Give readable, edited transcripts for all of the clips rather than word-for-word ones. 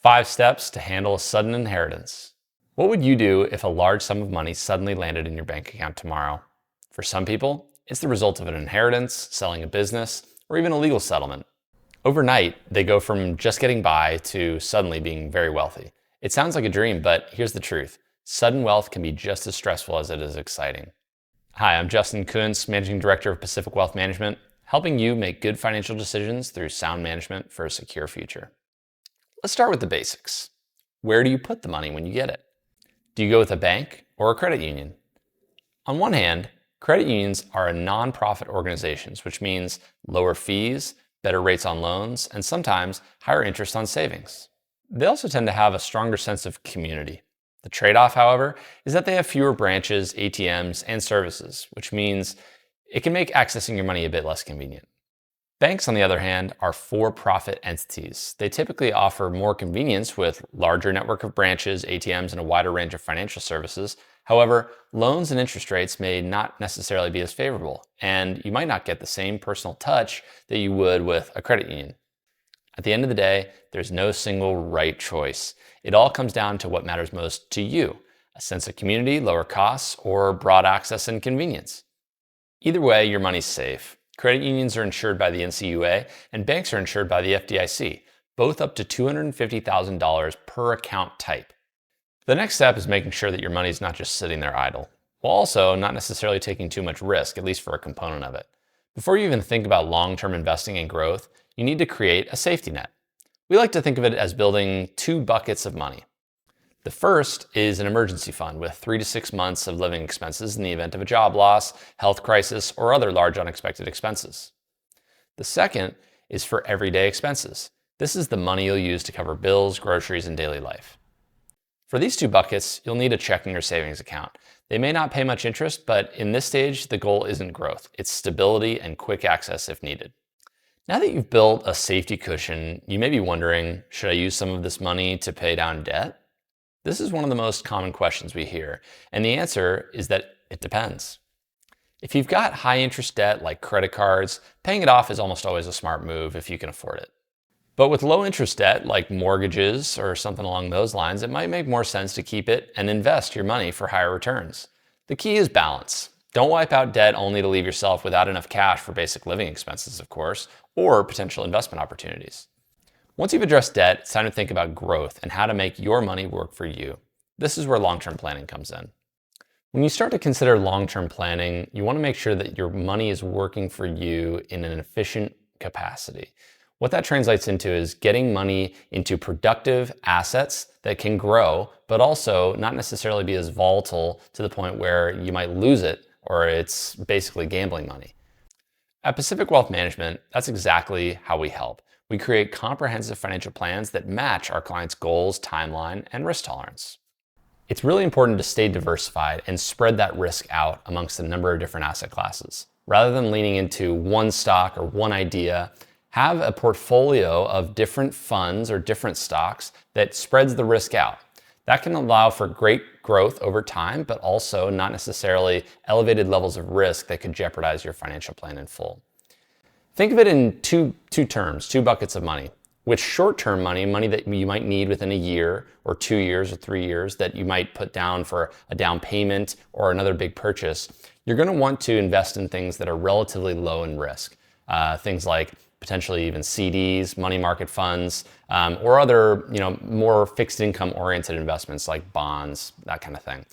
5 steps to handle a sudden inheritance. What would you do if a large sum of money suddenly landed in your bank account tomorrow? For some people, it's the result of an inheritance, selling a business, or even a legal settlement. Overnight, they go from just getting by to suddenly being very wealthy. It sounds like a dream, but here's the truth. Sudden wealth can be just as stressful as it is exciting. Hi, I'm Justin Kuntz, Managing Director of Pacific Wealth Management, helping you make good financial decisions through sound management for a secure future. Let's start with the basics. Where do you put the money when you get it? Do you go with a bank or a credit union? On one hand, credit unions are non-profit organizations, which means lower fees, better rates on loans, and sometimes higher interest on savings. They also tend to have a stronger sense of community. The trade-off, however, is that they have fewer branches, ATMs, and services, which means it can make accessing your money a bit less convenient. Banks, on the other hand, are for-profit entities. They typically offer more convenience with larger network of branches, ATMs, and a wider range of financial services. However, loans and interest rates may not necessarily be as favorable, and you might not get the same personal touch that you would with a credit union. At the end of the day, there's no single right choice. It all comes down to what matters most to you, a sense of community, lower costs, or broad access and convenience. Either way, your money's safe. Credit unions are insured by the NCUA, and banks are insured by the FDIC, both up to $250,000 per account type. The next step is making sure that your money's not just sitting there idle, while also not necessarily taking too much risk, at least for a component of it. Before you even think about long-term investing and growth, you need to create a safety net. We like to think of it as building 2 buckets of money. The first is an emergency fund with 3 to 6 months of living expenses in the event of a job loss, health crisis, or other large unexpected expenses. The second is for everyday expenses. This is the money you'll use to cover bills, groceries, and daily life. For these 2 buckets, you'll need a checking or savings account. They may not pay much interest, but in this stage, the goal isn't growth. It's stability and quick access if needed. Now that you've built a safety cushion, you may be wondering, should I use some of this money to pay down debt? This is one of the most common questions we hear, and the answer is that it depends. If you've got high interest debt like credit cards, paying it off is almost always a smart move if you can afford it. But with low interest debt like mortgages or something along those lines, it might make more sense to keep it and invest your money for higher returns. The key is balance. Don't wipe out debt only to leave yourself without enough cash for basic living expenses, of course, or potential investment opportunities. Once you've addressed debt, it's time to think about growth and how to make your money work for you. This is where long-term planning comes in. When you start to consider long-term planning, you want to make sure that your money is working for you in an efficient capacity. What that translates into is getting money into productive assets that can grow, but also not necessarily be as volatile to the point where you might lose it or it's basically gambling money. At Pacific Wealth Management, that's exactly how we help. We create comprehensive financial plans that match our clients' goals, timeline, and risk tolerance. It's really important to stay diversified and spread that risk out amongst a number of different asset classes. Rather than leaning into one stock or one idea, have a portfolio of different funds or different stocks that spreads the risk out. That can allow for great growth over time, but also not necessarily elevated levels of risk that could jeopardize your financial plan in full. Think of it in two terms, 2 buckets of money. With short-term money, money that you might need within a year or 2 years or 3 years that you might put down for a down payment or another big purchase, you're going to want to invest in things that are relatively low in risk. Things like potentially even CDs, money market funds, or other more fixed income oriented investments like bonds, that kind of thing.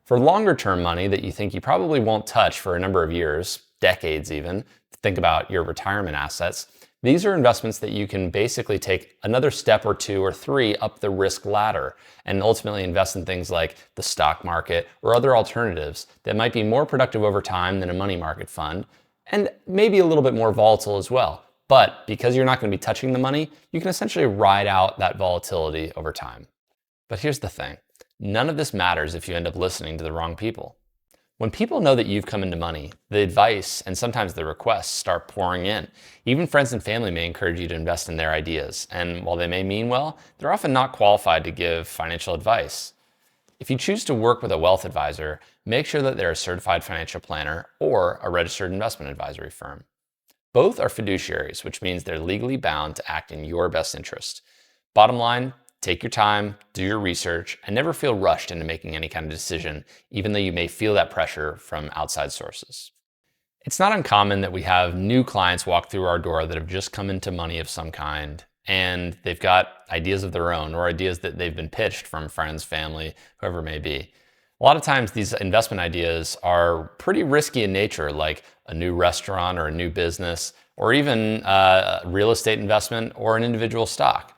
For longer term money that you think you probably won't touch for a number of years, decades even, think about your retirement assets. These are investments that you can basically take another step or 2 or 3 up the risk ladder and ultimately invest in things like the stock market or other alternatives that might be more productive over time than a money market fund and maybe a little bit more volatile as well. But because you're not going to be touching the money, you can essentially ride out that volatility over time. But here's the thing. None of this matters if you end up listening to the wrong people. When people know that you've come into money, the advice and sometimes the requests start pouring in. Even friends and family may encourage you to invest in their ideas. And while they may mean well, they're often not qualified to give financial advice. If you choose to work with a wealth advisor, make sure that they're a certified financial planner or a registered investment advisory firm. Both are fiduciaries, which means they're legally bound to act in your best interest. Bottom line, Take your time, do your research, and never feel rushed into making any kind of decision, even though you may feel that pressure from outside sources. It's not uncommon that we have new clients walk through our door that have just come into money of some kind, and they've got ideas of their own or ideas that they've been pitched from friends, family, whoever it may be. A lot of times these investment ideas are pretty risky in nature, like a new restaurant or a new business, or even a real estate investment or an individual stock.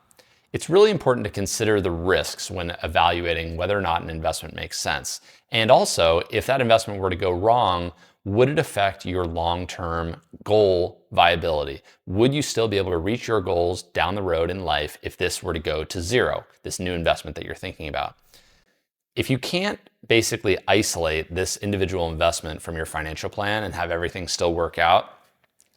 It's really important to consider the risks when evaluating whether or not an investment makes sense. And also, if that investment were to go wrong, would it affect your long-term goal viability? Would you still be able to reach your goals down the road in life if this were to go to zero, this new investment that you're thinking about? If you can't basically isolate this individual investment from your financial plan and have everything still work out,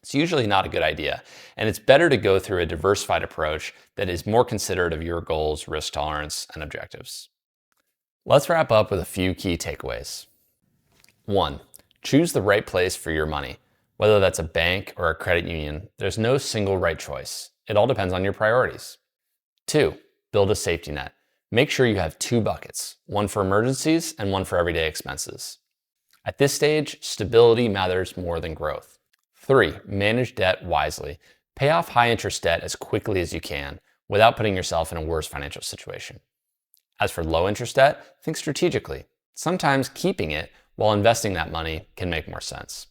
it's usually not a good idea. And it's better to go through a diversified approach that is more considerate of your goals, risk tolerance, and objectives. Let's wrap up with a few key takeaways. 1. Choose the right place for your money. Whether that's a bank or a credit union, there's no single right choice. It all depends on your priorities. 2. Build a safety net. Make sure you have 2 buckets, one for emergencies and one for everyday expenses. At this stage, stability matters more than growth. 3. Manage debt wisely. Pay off high-interest debt as quickly as you can without putting yourself in a worse financial situation. As for low-interest debt, think strategically. Sometimes keeping it while investing that money can make more sense.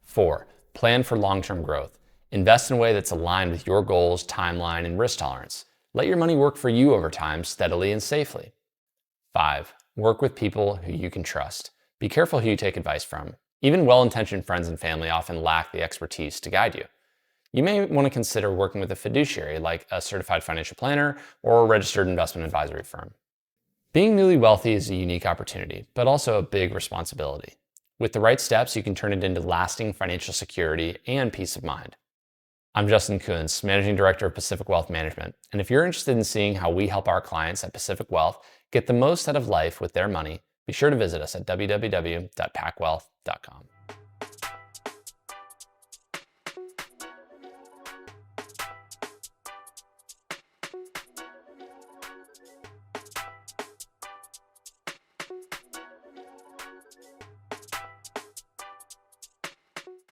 4. Plan for long-term growth. Invest in a way that's aligned with your goals, timeline, and risk tolerance. Let your money work for you over time steadily and safely. 5. Work with people who you can trust. Be careful who you take advice from. Even well-intentioned friends and family often lack the expertise to guide you. You may want to consider working with a fiduciary like a certified financial planner or a registered investment advisory firm. Being newly wealthy is a unique opportunity, but also a big responsibility. With the right steps, you can turn it into lasting financial security and peace of mind. I'm Justin Kuntz, Managing Director of Pacific Wealth Management, and if you're interested in seeing how we help our clients at Pacific Wealth get the most out of life with their money, be sure to visit us at www.pacwealth.com.